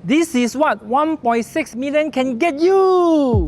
This is what 1.6 million can get you!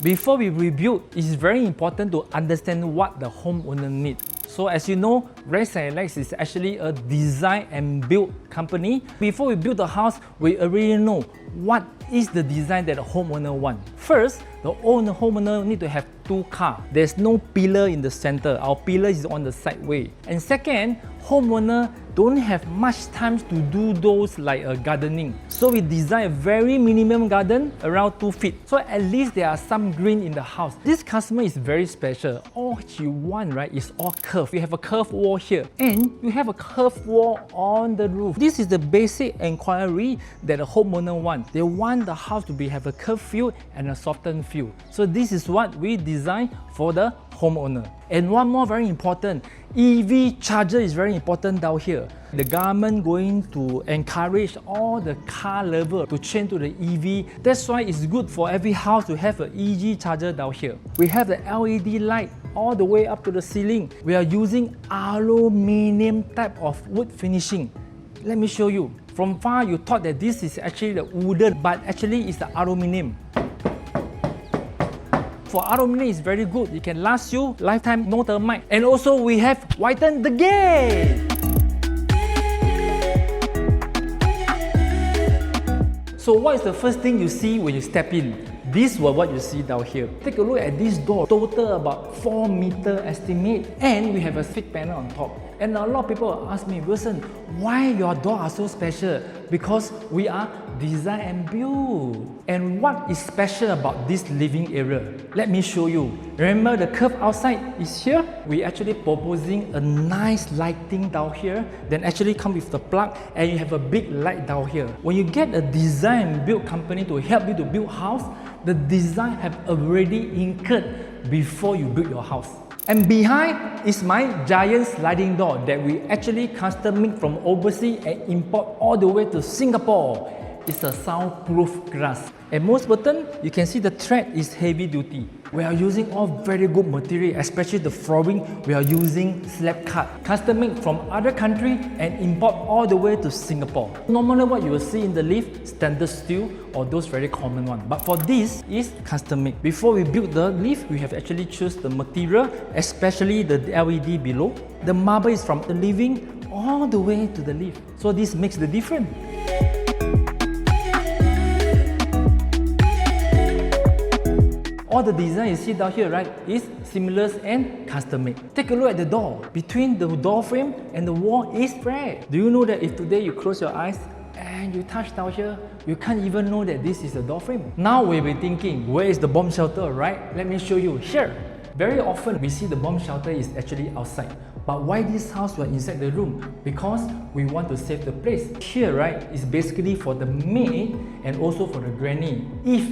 Before we rebuild, it's very important to understand what the homeowner needs. So as you know, Rezt+Relax is actually a design and build company. Before we build the house, we already know what is the design that the homeowner wants. First, the homeowner need to have two cars. There's no pillar in the center. Our pillar is on the sideway. And second, homeowner don't have much time to do those like gardening. So we design a very minimum garden around 2 feet. So at least there are some green in the house. This customer is very special. All she wants, right, is all curved. We have a curved wall here and you have a curved wall on the roof. This is the basic inquiry that the homeowner wants. They want the house to have a curved feel and a softened feel. So this is what we design for the homeowner. And one more very important, EV charger is very important down here. The government going to encourage all the car lovers to change to the EV. That's why it's good for every house to have an EV charger down here. We have the LED light all the way up to the ceiling. We are using aluminium type of wood finishing. Let me show you. From far you thought that this is actually the wooden, but actually it's the aluminium. For aluminium, it's very good. It can last you lifetime, no termite. And also we have whitened the gate. So what is the first thing you see when you step in? This was what you see down here. Take a look at this door. Total about 4 meter estimate. And we have a stick panel on top. And a lot of people ask me, Wilson, why your door are so special? Because we are design and build. And what is special about this living area? Let me show you. Remember the curve outside is here? We actually proposing a nice lighting down here. Then actually come with the plug and you have a big light down here. When you get a design and build company to help you to build house, the design have already incurred before you build your house. And behind is my giant sliding door that we actually custom make from overseas and import all the way to Singapore. It's a soundproof glass. And most important, you can see the thread is heavy duty. We are using all very good material, especially the flooring. We are using slab cut, custom made from other country and import all the way to Singapore. Normally what you will see in the lift, standard steel or those very common one. But for this is custom made. Before we build the lift, we have actually choose the material, especially the LED below. The marble is from the living all the way to the lift. So this makes the difference. All the design you see down here, right, is seamless and custom made. Take a look at the door. Between the door frame and the wall is thread. Do you know that if today you close your eyes and you touch down here, you can't even know that this is a door frame? Now we'll be thinking, where is the bomb shelter, right? Let me show you here. Very often we see the bomb shelter is actually outside. But why this house was inside the room? Because we want to save the place. Here, right, is basically for the maid and also for the granny. If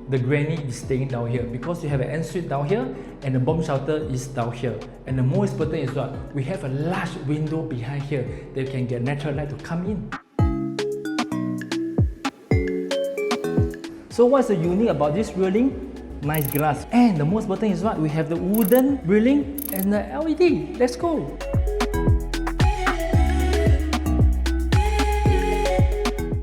the granny is staying down here, because you have an ensuite down here and the bomb shelter is down here. And the most important is what? We have a large window behind here that you can get natural light to come in. So what's the unique about this railing? Nice glass. And the most important is what? We have the wooden railing and the LED. Let's go.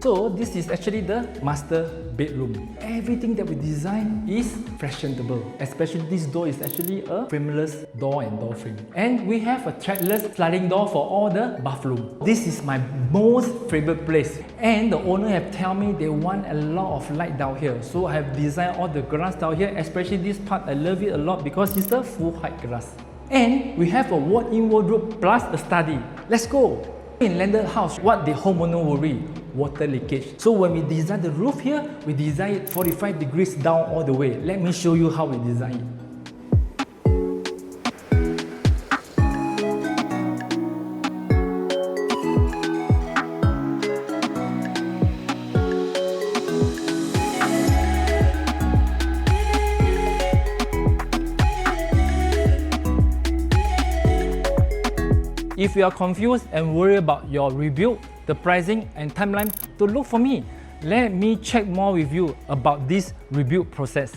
So this is actually the master bedroom. Everything that we design is fashionable. Especially this door is actually a frameless door and door frame. And we have a threadless sliding door for all the bathroom. This is my most favorite place. And the owner have tell me they want a lot of light down here. So I have designed all the glass down here, especially this part. I love it a lot because it's the full height glass. And we have a walk-in wardrobe plus a study. Let's go. In landed house, what the homeowner worry? Water leakage. So when we design the roof here, we design it 45 degrees down all the way. Let me show you how we design it. If you are confused and worried about your rebuild, the pricing and timeline, to look for me. Let me check more with you about this rebuild process.